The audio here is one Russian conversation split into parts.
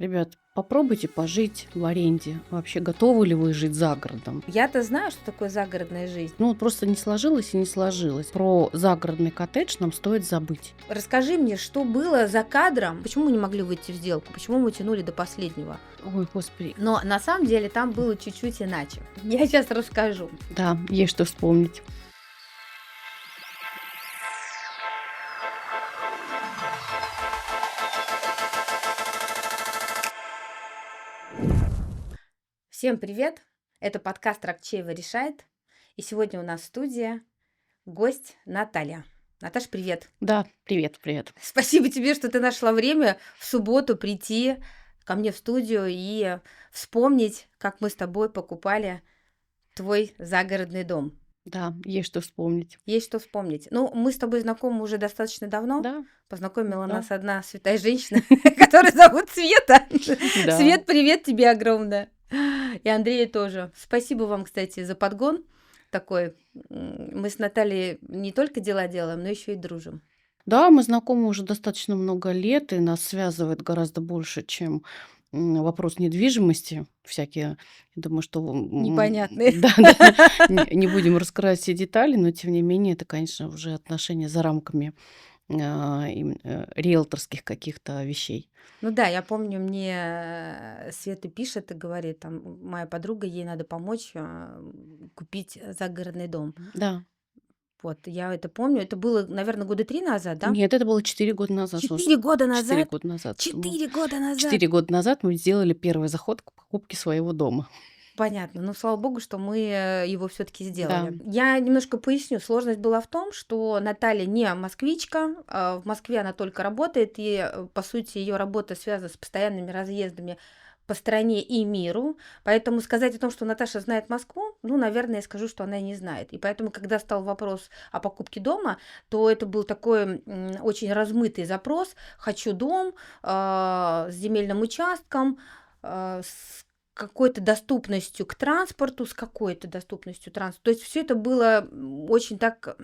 Ребят, попробуйте пожить в аренде. Вообще, готовы ли вы жить за городом? Я-то знаю, что такое загородная жизнь. Ну, вот просто не сложилось и не сложилось. Про загородный коттедж нам стоит забыть. Расскажи мне, что было за кадром, почему мы не могли выйти в сделку, почему мы тянули до последнего. Ой, господи. Но на самом деле там было чуть-чуть иначе. Я сейчас расскажу. Да, есть что вспомнить. Всем привет! Это подкаст Рокчеева решает. И сегодня у нас студия гость Наталья. Наташ, привет! Да, привет, привет. Спасибо тебе, что ты нашла время в субботу прийти ко мне в студию и вспомнить, как мы с тобой покупали твой загородный дом. Да, есть что вспомнить. Есть что вспомнить. Ну, мы с тобой знакомы уже достаточно давно. Да, Познакомила да, нас одна святая женщина, которая зовут Света. да. Свет, привет тебе огромное. И Андрея тоже. Спасибо вам, кстати, за подгон такой. Мы с Натальей не только дела делаем, но еще и дружим. Да, мы знакомы уже достаточно много лет, и нас связывает гораздо больше, чем вопрос недвижимости всякие. Я думаю, что Непонятные. да, да, не будем раскрывать все детали, но тем не менее это, конечно, уже отношения за рамками риэлторских каких-то вещей. Ну да, я помню, мне Света пишет и говорит, там, моя подруга, ей надо помочь купить загородный дом. Да. Вот, я это помню. Это было, наверное, года 3 назад, да? Нет, это было 4 года назад. Слушай, 4 года 4 назад? года назад. 4 года назад! 4 года назад мы сделали первый заход к покупке своего дома. Понятно. Ну, слава богу, что мы его все таки Да. сделали. Я немножко поясню. Сложность была в том, что Наталья не москвичка. В Москве она только работает, и, по сути, ее работа связана с постоянными разъездами по стране и миру. Поэтому сказать о том, что Наташа знает Москву, ну, наверное, я скажу, что она не знает. И поэтому, когда стал вопрос о покупке дома, то это был такой очень размытый запрос. Хочу дом с земельным участком, с какой-то доступностью к транспорту, с какой-то доступностью транспорта. То есть все это было очень так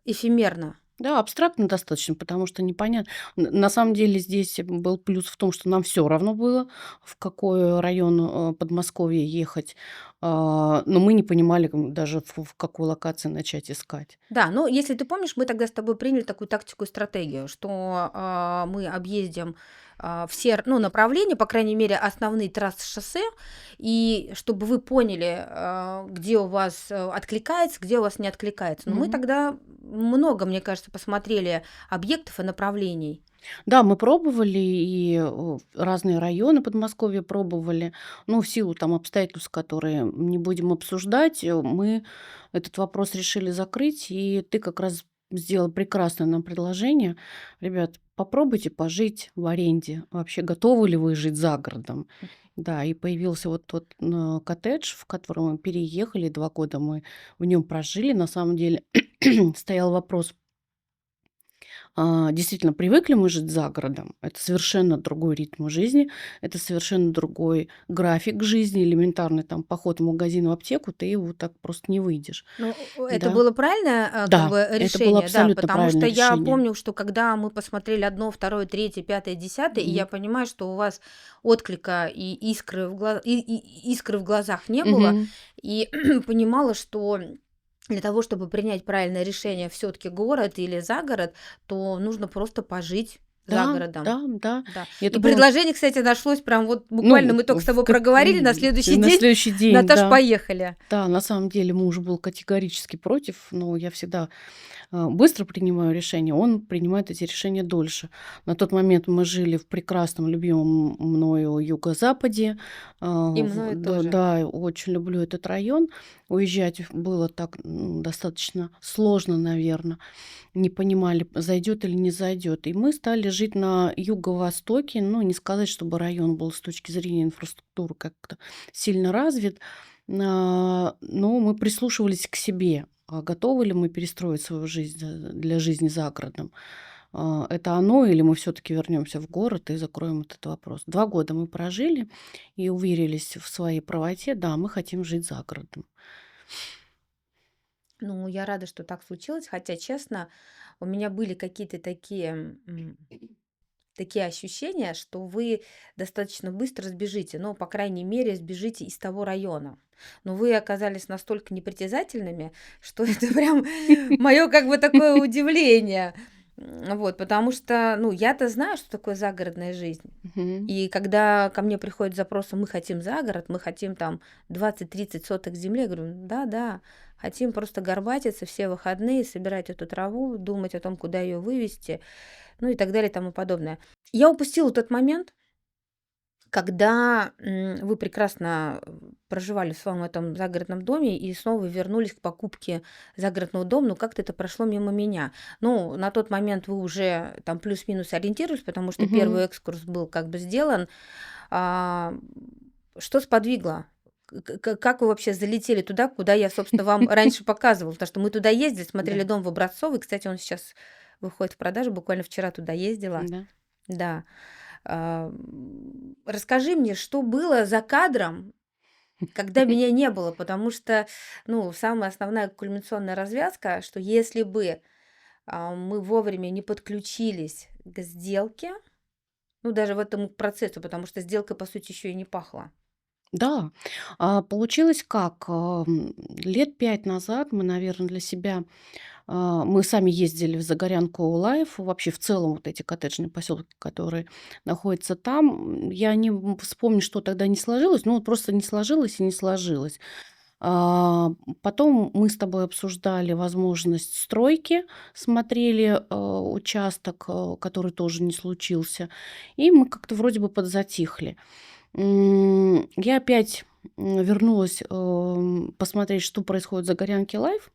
эфемерно. Да, абстрактно достаточно, потому что непонятно. На самом деле здесь был плюс в том, что нам все равно было, в какой район Подмосковья ехать, но мы не понимали даже в какой локации начать искать. Да, ну если ты помнишь, мы тогда с тобой приняли такую тактику и стратегию, что мы объездим все направления, по крайней мере, основные трассы шоссе, и чтобы вы поняли, где у вас откликается, где у вас не откликается. Но мы Мгм. тогда много, мне кажется, посмотрели объектов и направлений. Да, мы пробовали и разные районы Подмосковья пробовали, но в силу там обстоятельств, которые не будем обсуждать, мы этот вопрос решили закрыть, и ты как раз сделал прекрасное нам предложение. Ребят, попробуйте пожить в аренде. Вообще, готовы ли вы жить за городом? Да, и появился вот тот коттедж, в который мы переехали, 2 года мы в нем прожили. На самом деле стоял вопрос, действительно, привыкли мы жить за городом. Это совершенно другой ритм жизни, это совершенно другой график жизни. Элементарный там поход в магазин, в аптеку, ты вот так просто не выйдешь. Ну, это Да, было правильное, как да, бы это было решение, да, абсолютно потому что правильное я решение. помню, что когда мы посмотрели одно, второе, третье, пятое, десятое, и Мгм. я понимаю, что у вас отклика и искры в глазах не было, Мгм. и понимала, что для того, чтобы принять правильное решение, все-таки город или за город, то нужно просто пожить за Да, городом. да, да. Да. И это И было, предложение, кстати, нашлось прям вот буквально ну, мы только с тобой проговорили, на следующий на день, следующий день, Наташ, да. поехали. Да, на самом деле муж был категорически против, но я всегда быстро принимаю решения, он принимает эти решения дольше. На тот момент мы жили в прекрасном, любимом мною юго-западе. И мною Да, тоже. да, очень люблю этот район. Уезжать было так достаточно сложно, наверное. Не понимали, зайдет или не зайдет. И мы стали жить на юго-востоке. Ну, не сказать, чтобы район был с точки зрения инфраструктуры как-то сильно развит, но мы прислушивались к себе. А готовы ли мы перестроить свою жизнь для жизни за городом? Это оно, или мы все-таки вернемся в город и закроем этот вопрос? 2 года мы прожили и уверились в своей правоте. Да, мы хотим жить за городом. Ну, я рада, что так случилось, хотя, честно, у меня были какие-то такие такие ощущения, что вы достаточно быстро сбежите, ну, по крайней мере, сбежите из того района. Но вы оказались настолько непритязательными, что это прям мое как бы такое удивление. Вот, потому что, ну, я-то знаю, что такое загородная жизнь. Мгм. И когда ко мне приходит запрос: мы хотим за город, мы хотим там 20-30 соток земли, я говорю: да-да, хотим просто горбатиться все выходные, собирать эту траву, думать о том, куда ее вывести, ну и так далее и тому подобное. Я упустила тот момент, когда вы прекрасно проживали в своем этом загородном доме и снова вернулись к покупке загородного дома, но как-то это прошло мимо меня. Ну, на тот момент вы уже там плюс-минус ориентировались, потому что Мгм. первый экскурс был как бы сделан. А, что сподвигло? Как вы вообще залетели туда, куда я, собственно, вам раньше показывала? Потому что мы туда ездили, смотрели Да, дом в Образцовой. Кстати, он сейчас выходит в продажу. Буквально вчера туда ездила. да. Да. Расскажи мне, что было за кадром, когда меня не было? Потому что, ну, самая основная кульминационная развязка, что если бы мы вовремя не подключились к сделке, ну, даже в этом процессу, потому что сделка, по сути, еще и не пахла. Да, получилось как, лет 5 назад мы, наверное, для себя, мы сами ездили в Загорянку Лайф, вообще в целом вот эти коттеджные поселки, которые находятся там. Я не вспомню, что тогда не сложилось, ну, вот просто не сложилось и не сложилось. Потом мы с тобой обсуждали возможность стройки, смотрели, участок, который тоже не случился, и мы как-то вроде бы подзатихли. Я опять, вернулась, посмотреть, что происходит в "Загорянке Лайф".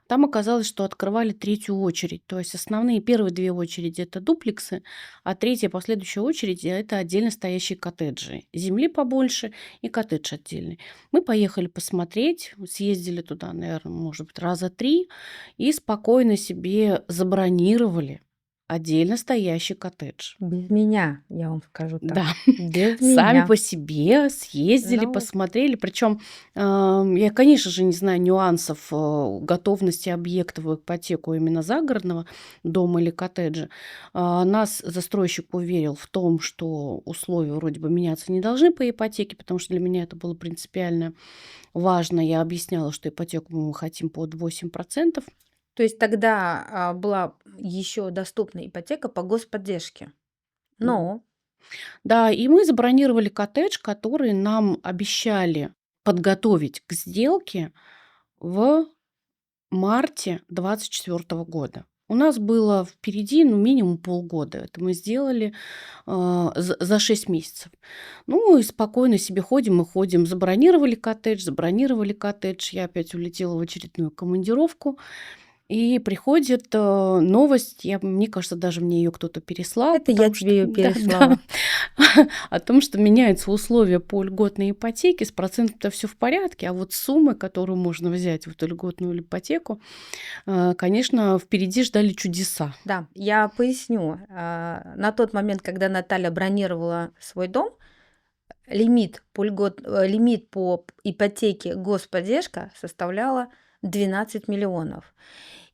Там оказалось, что открывали третью очередь. То есть основные первые 2 очереди — это дуплексы, а третья, последующая очередь — это отдельно стоящие коттеджи. Земли побольше и коттедж отдельный. Мы поехали посмотреть, съездили туда, наверное, может быть, раза 3 и спокойно себе забронировали отдельно стоящий коттедж. Без меня, я вам скажу Да, так. Без сами меня. по себе съездили, Ну, посмотрели. Причем, я, конечно же, не знаю нюансов, готовности объекта в ипотеку именно загородного дома или коттеджа. Нас застройщик уверил в том, что условия вроде бы меняться не должны по ипотеке, потому что для меня это было принципиально важно. Я объясняла, что ипотеку мы хотим под 8%. то есть тогда была еще доступна ипотека по господдержке. Но Да, и мы забронировали коттедж, который нам обещали подготовить к сделке в марте 24 года. У нас было впереди, ну, минимум полгода. Это мы сделали за 6 месяцев. Ну, и спокойно себе ходим и ходим. Забронировали коттедж, забронировали коттедж. Я опять улетела в очередную командировку. И приходит, новость, мне кажется, даже мне ее кто-то переслал, это я потому что тебе ее да-да, переслала. о том, что меняются условия по льготной ипотеке. С процентом-то всё в порядке, а вот суммы, которую можно взять в эту льготную ипотеку, конечно, впереди ждали чудеса. Да, я поясню. На тот момент, когда Наталья бронировала свой дом, лимит по ипотеке господдержка составляла 12 миллионов.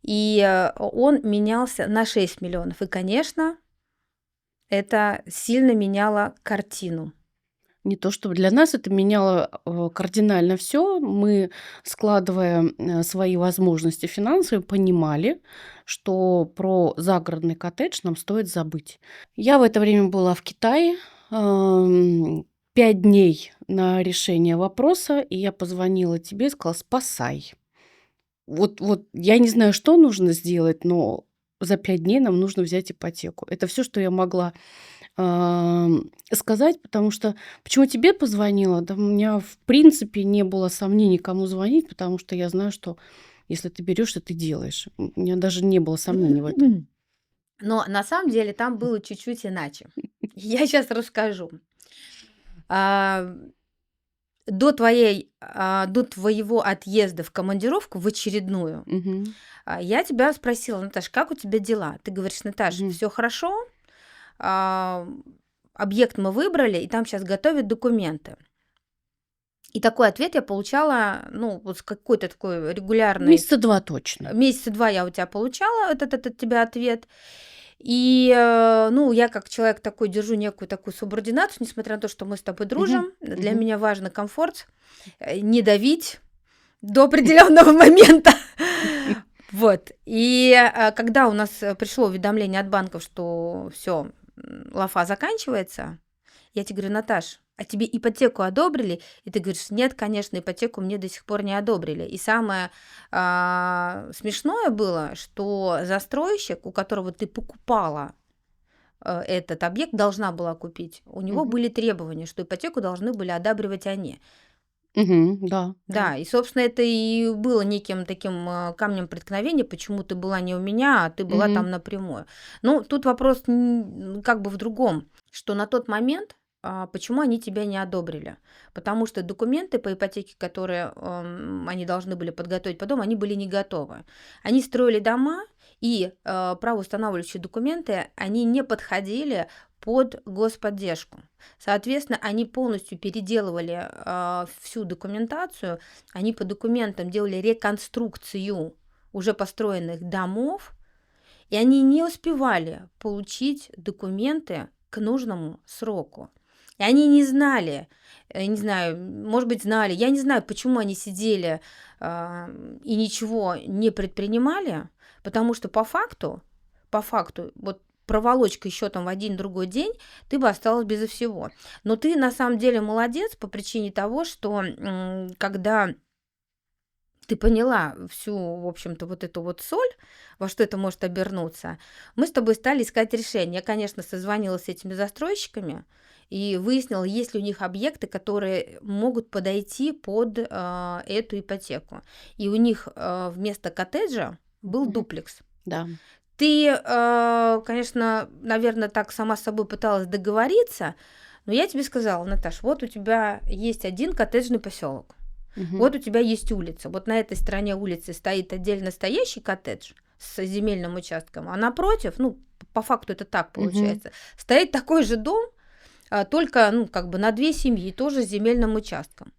И он менялся на 6 миллионов. И, конечно, это сильно меняло картину. Не то чтобы для нас это меняло, кардинально все. Мы, складывая, свои возможности финансовые, понимали, что про загородный коттедж нам стоит забыть. Я в это время была в Китае, 5 дней на решение вопроса, и я позвонила тебе и сказала: "Спасай". Вот я не знаю, что нужно сделать, но за 5 дней нам нужно взять ипотеку. Это все, что я могла сказать, потому что почему тебе позвонила? Да у меня, в принципе, не было сомнений, кому звонить, потому что я знаю, что если ты берешь, то ты делаешь. У меня даже не было сомнений в этом. Но на самом деле там было чуть-чуть иначе. Я сейчас расскажу. А, до твоего отъезда в командировку в очередную, Мгм. я тебя спросила: "Наташ, как у тебя дела?" Ты говоришь: "Наташ, Мгм. все хорошо, а, объект мы выбрали, и там сейчас готовят документы". И такой ответ я получала, ну, вот с какой-то такой регулярной. Месяца 2 точно. Месяца 2 я у тебя получала этот от тебя ответ. И, ну, я как человек такой держу некую такую субординацию, несмотря на то, что мы с тобой Мгм. дружим. Для Мгм. меня важно комфорт, не давить до определенного момента. Вот. И когда у нас пришло уведомление от банков, что все, лафа заканчивается, я тебе говорю: Наташ, а тебе ипотеку одобрили? И ты говоришь: нет, конечно, ипотеку мне до сих пор не одобрили. И самое смешное было, что застройщик, у которого ты покупала этот объект, должна была купить, у него Мгм. были требования, что ипотеку должны были одабривать они. Мгм. Да, да. Да, и, собственно, это и было неким таким камнем преткновения, почему ты была не у меня, а ты была Мгм. там напрямую. Ну, тут вопрос как бы в другом, что на тот момент почему они тебя не одобрили? Потому что документы по ипотеке, которые они должны были подготовить по дому, они были не готовы. Они строили дома, и правоустанавливающие документы, они не подходили под господдержку. Соответственно, они полностью переделывали всю документацию, они по документам делали реконструкцию уже построенных домов, и они не успевали получить документы к нужному сроку. И они не знали, не знаю, может быть, знали, я не знаю, почему они сидели и ничего не предпринимали, потому что по факту, вот проволочка еще там в один другой день, ты бы осталась безо всего. Но ты на самом деле молодец по причине того, что когда ты поняла всю, в общем-то, вот эту вот соль, во что это может обернуться, мы с тобой стали искать решение. Я, конечно, созвонилась с этими застройщиками и выяснила, есть ли у них объекты, которые могут подойти под эту ипотеку. И у них вместо коттеджа был Мгм. дуплекс. Да. Ты, конечно, наверное, так сама с собой пыталась договориться, но я тебе сказала: Наташ, вот у тебя есть один коттеджный поселок. Мгм. Вот у тебя есть улица. Вот на этой стороне улицы стоит отдельно стоящий коттедж с земельным участком, а напротив, ну, по факту это так Мгм. получается, стоит такой же дом, только, ну, как бы на две семьи, тоже с земельным участком.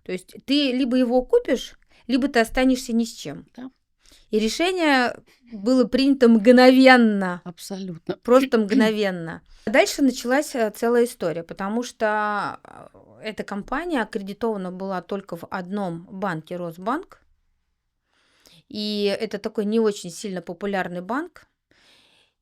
То есть ты либо его купишь, либо ты останешься ни с чем. Да, И решение было принято мгновенно, абсолютно. просто мгновенно. Дальше началась целая история, потому что эта компания аккредитована была только в одном банке, Росбанк. И это такой не очень сильно популярный банк.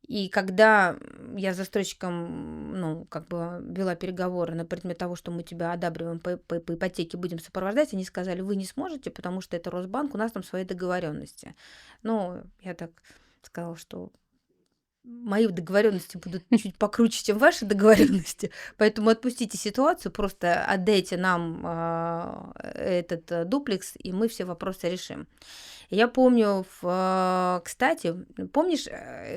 И когда я с застройщиком, ну, как бы вела переговоры на предмет того, что мы тебя одабриваем по ипотеке, будем сопровождать, они сказали: вы не сможете, потому что это Росбанк, у нас там свои договоренности. Ну, я так сказала, что мои договоренности будут чуть покруче, чем ваши договоренности, поэтому отпустите ситуацию, просто отдайте нам этот дуплекс, и мы все вопросы решим. Я помню, кстати, помнишь,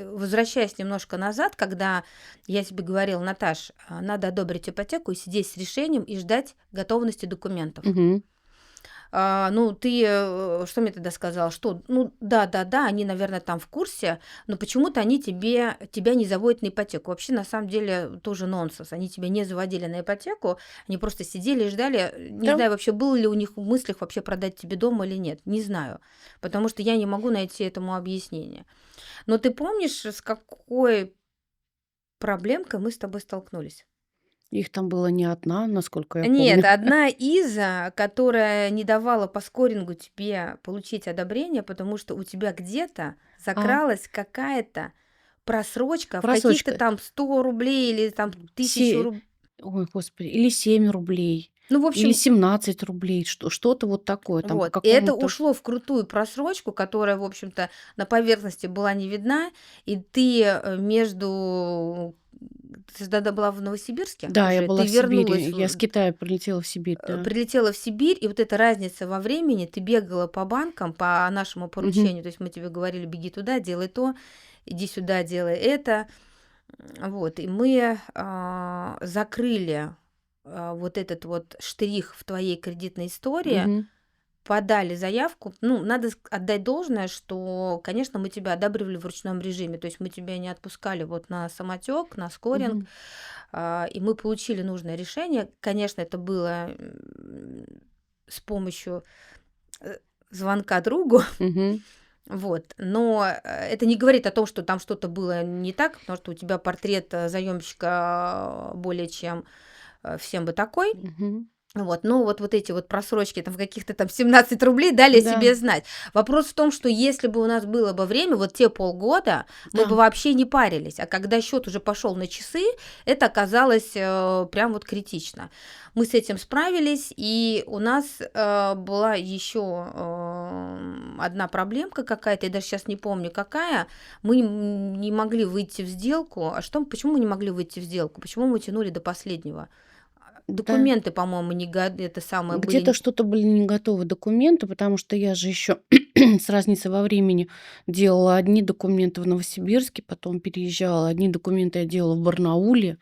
возвращаясь немножко назад, когда я тебе говорила: Наташ, надо одобрить ипотеку и сидеть с решением и ждать готовности документов. Мгм. Ну, ты что мне тогда сказал? Что, ну, да, они, наверное, там в курсе, но почему-то они тебя не заводят на ипотеку. Вообще, на самом деле, тоже нонсенс. Они тебя не заводили на ипотеку, они просто сидели и ждали. Не Да. знаю, вообще было ли у них в мыслях вообще продать тебе дом или нет. Не знаю, потому что я не могу найти этому объяснение. Но ты помнишь, с какой проблемкой мы с тобой столкнулись? Их там было не одна, насколько я Нет, помню. одна из, которая не давала по скорингу тебе получить одобрение, потому что у тебя где-то А, закралась какая-то просрочка в каких-то просрочка. там 100 рублей или там 1000 Се рублей. Ой, господи, или 7 рублей, Ну, в или общем, 17 рублей, что-то вот такое, там по вот. И это какому-то. ушло в крутую просрочку, которая, в общем-то, на поверхности была не видна, и ты ты же тогда была в Новосибирске Да, я уже, была ты в Сибири. вернулась Я с Китая прилетела в Сибирь, да. прилетела в Сибирь, и вот эта разница во времени, ты бегала по банкам по нашему Мгм. поручению, то есть мы тебе говорили: беги туда, делай то, иди сюда, делай это. Вот, и мы закрыли вот этот вот штрих в твоей кредитной истории, Мгм. подали заявку. Ну, надо отдать должное, что, конечно, мы тебя одабривали в ручном режиме, то есть мы тебя не отпускали вот на самотек, на скоринг, Мгм. и мы получили нужное решение. Конечно, это было с помощью звонка другу, Мгм. Вот. Но это не говорит о том, что там что-то было не так, потому что у тебя портрет заемщика более чем всем бы такой. Мгм. Вот, но вот эти вот просрочки там в каких-то там 17 рублей дали о Да, себе знать. Вопрос в том, что если бы у нас было бы время, вот те полгода, мы да. бы вообще не парились. А когда счет уже пошел на часы, это оказалось прям вот критично. Мы с этим справились, и у нас была еще одна проблемка какая-то, я даже сейчас не помню какая. Мы не могли выйти в сделку. А что, почему мы не могли выйти в сделку? Почему мы тянули до последнего? Да. Документы, по-моему, не это самое Где-то были. что-то были не готовы документы, потому что я же еще с разницей во времени делала одни документы в Новосибирске, потом переезжала. Одни документы я делала в Барнауле,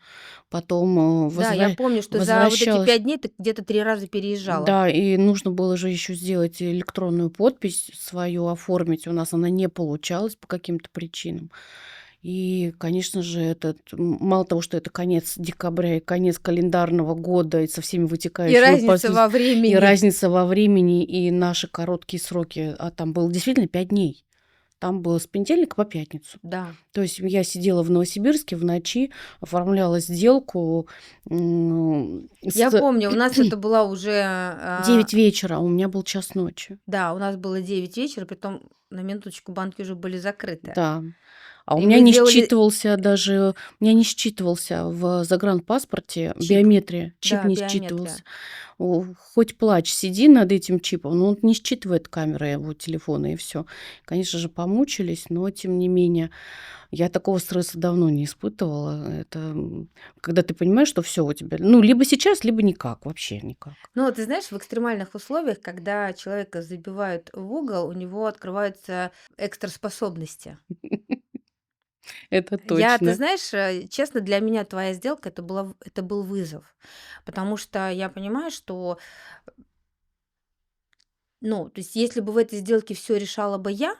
потом Да, я помню, что за вот эти возвращалась. 5 дней ты где-то 3 раза переезжала. Да, и нужно было же еще сделать электронную подпись свою оформить. У нас она не получалась по каким-то причинам. И, конечно же, мало того, что это конец декабря и конец календарного года, и со всеми И вытекающими разница во последствиями, и времени. разница во времени, и наши короткие сроки, а там было действительно 5 дней. Там было с понедельника по пятницу. Да. То есть я сидела в Новосибирске в ночи, оформляла сделку Я с помню, у нас это была уже, 9 вечера, а у меня был час ночи. да, у нас было 9 вечера, притом на минуточку банки уже были закрыты. Да. А И мы сделали, у меня не считывался в загранпаспорте чип. биометрия, чип Да, не биометрия. считывался. Хоть плачь, сиди над этим чипом, но он не считывает камера его телефона, и все. Конечно же, помучились, но тем не менее, я такого стресса давно не испытывала. Когда ты понимаешь, что все у тебя, ну, либо сейчас, либо никак, вообще никак. Ну, ты знаешь, в экстремальных условиях, когда человека забивают в угол, у него открываются экстраспособности. Это Ты точно. знаешь, честно, для меня твоя сделка это был вызов, потому что я понимаю, что, ну, то есть, если бы в этой сделке все решала бы я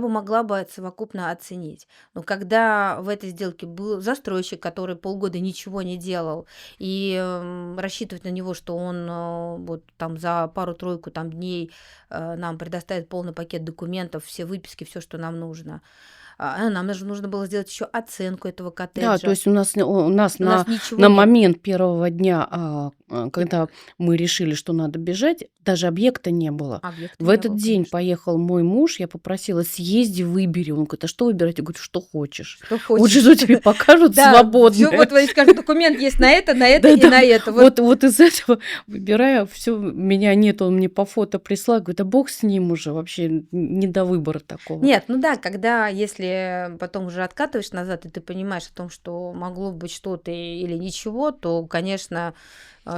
бы могла бы совокупно оценить. Но когда в этой сделке был застройщик, который полгода ничего не делал, и рассчитывать на него, что он вот там за пару-тройку там дней нам предоставит полный пакет документов, все выписки, все, что нам нужно. Нам же нужно было сделать еще оценку этого Да, то коттеджа. есть у нас У нас на ничего на не было. момент первого дня, когда мы решили, что надо бежать, даже объекта не было. Объекта В не этот было, день конечно. поехал мой муж, я попросила: "Съезди, выбери". Он говорит: "А что выбирать?" Я говорю: "Что хочешь. Что Вот хочешь. что тебе покажут Да, все свободное". вот вы скажут, документ есть на это и Да-да, на это. Вот. вот из этого выбираю, все меня нет, он мне по фото прислал. Говорю: "Да бог с ним уже, вообще не до выбора такого". Нет, ну да, когда, если потом уже откатываешь назад, и ты понимаешь о том, что могло быть что-то или ничего, то, конечно,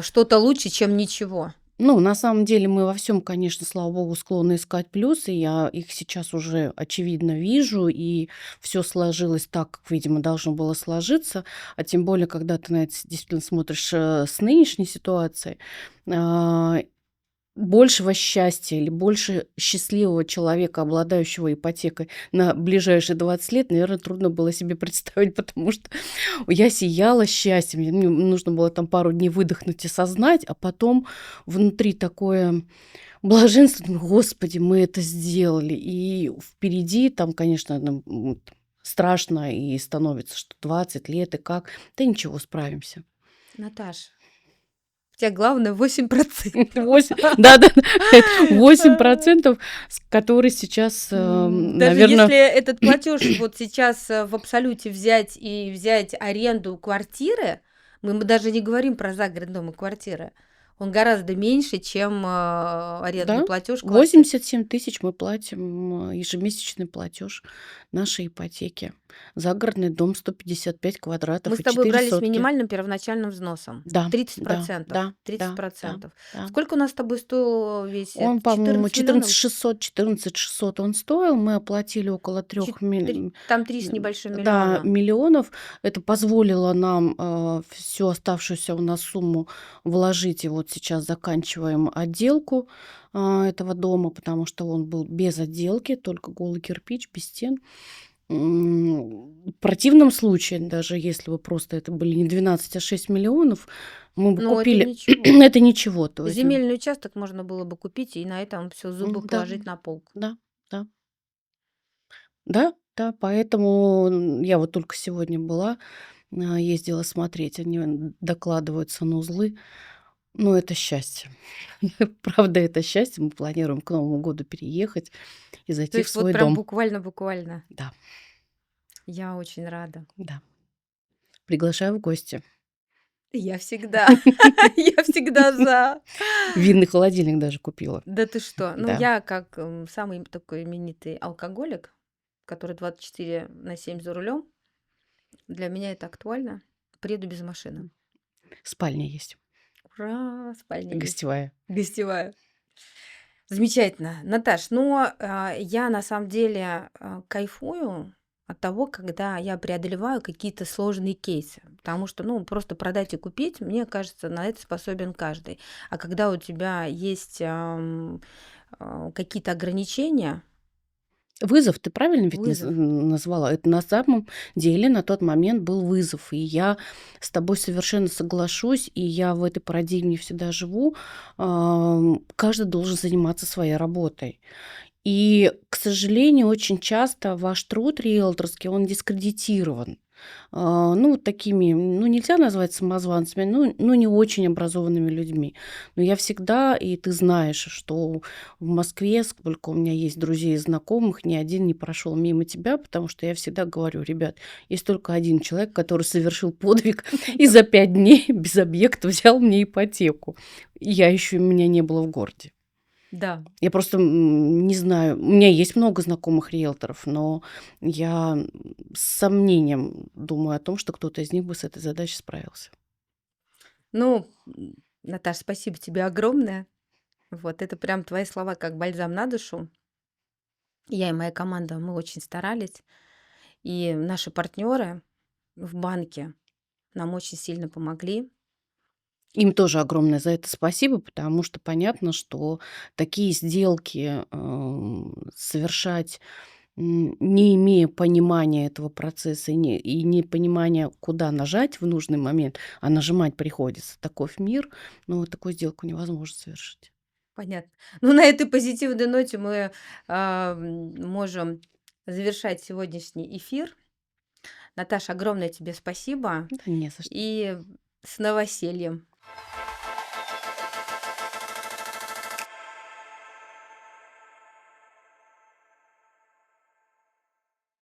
что-то лучше, чем ничего. Ну, на самом деле мы во всем, конечно, слава богу, склонны искать плюсы. Я их сейчас уже очевидно вижу, и все сложилось так, как, видимо, должно было сложиться. А тем более, когда ты на это действительно смотришь, с нынешней ситуацией, а, большего счастья или больше счастливого человека, обладающего ипотекой на ближайшие 20 лет, наверное, трудно было себе представить, потому что я сияла счастьем. Мне нужно было там пару дней выдохнуть и осознать, а потом внутри такое блаженство. Думаю: "Господи, мы это сделали". И впереди там, конечно, страшно и становится, что 20 лет и как. Да ничего, справимся. Наташ, у тебя главное 8%. 8, да-да-да, это 8%, которые сейчас, Даже если наверно. этот платеж вот сейчас в абсолюте взять аренду квартиры, мы даже не говорим про загородный дом и квартиры, он гораздо меньше, чем арендный Да, платеж квартиры. 87 тысяч мы платим, ежемесячный платеж нашей ипотеки. Загородный дом 155 Мы квадратов с и тобой 4 брали с сотки. минимальным первоначальным взносом. Да, да, 30%. да, да, да, 30%. да. Сколько у нас с тобой стоил весь Он, этот? по-моему, 14 миллионов? 14 600 он стоил. Мы оплатили около 3 Там 3 с небольшим да, миллиона. миллионов. Это позволило нам, всю оставшуюся у нас сумму вложить. И вот сейчас заканчиваем отделку, этого дома, потому что он был без отделки, только голый кирпич, без стен. В противном случае, даже если бы просто это были не 12, а 6 миллионов, мы бы Но это купили ничего. это ничего. То есть, Земельный участок можно было бы купить и на этом все зубы да, положить на полку. да. Да. Да, да, поэтому, я вот только сегодня была, ездила смотреть, они докладывают санузлы. Ну, это счастье. Правда, это счастье. Мы планируем к Новому году переехать и То зайти в есть вот свой прям дом. буквально-буквально. Да, Я очень рада. да. Приглашаю в гости. Я всегда, я всегда за. Винный холодильник даже купила. Да ты что? Ну, Да. я как, самый такой именитый алкоголик, который 24/7 за рулем, для меня это актуально. Приеду без машины. Спальня есть, Ура, спальня есть. гостевая. Гостевая. Замечательно. Наташ, но, я на самом деле, кайфую от того, когда я преодолеваю какие-то сложные кейсы. Потому что, ну, просто продать и купить, мне кажется, на это способен каждый. А когда у тебя есть, какие-то ограничения, Вызов, ты правильно ведь вызов. назвала? Это на самом деле на тот момент был вызов. И я с тобой совершенно соглашусь, и я в этой парадигме всегда живу. Каждый должен заниматься своей работой. И, к сожалению, очень часто ваш труд риэлторский, он дискредитирован. Ну, вот такими, ну, нельзя назвать самозванцами, ну, не очень образованными людьми. Но я всегда, и ты знаешь, что в Москве, сколько у меня есть друзей и знакомых, ни один не прошел мимо тебя, потому что я всегда говорю: ребят, есть только один человек, который совершил подвиг и за 5 дней без объекта взял мне ипотеку. И я еще, меня не было в городе. Да. Я просто, не знаю, у меня есть много знакомых риэлторов, но я, с сомнением думаю о том, что кто-то из них бы с этой задачей справился. Ну, Наташ, спасибо тебе огромное. Вот это прям твои слова как бальзам на душу. Я и моя команда, мы очень старались. И наши партнеры в банке нам очень сильно помогли. Им тоже огромное за это спасибо, потому что понятно, что такие сделки, совершать, не имея понимания этого процесса и не понимания, куда нажать в нужный момент, а нажимать приходится. Таков мир, но вот такую сделку невозможно совершить. Понятно. Ну, на этой позитивной ноте мы можем завершать сегодняшний эфир. Наташа, огромное тебе спасибо. Да не за что. И с новосельем.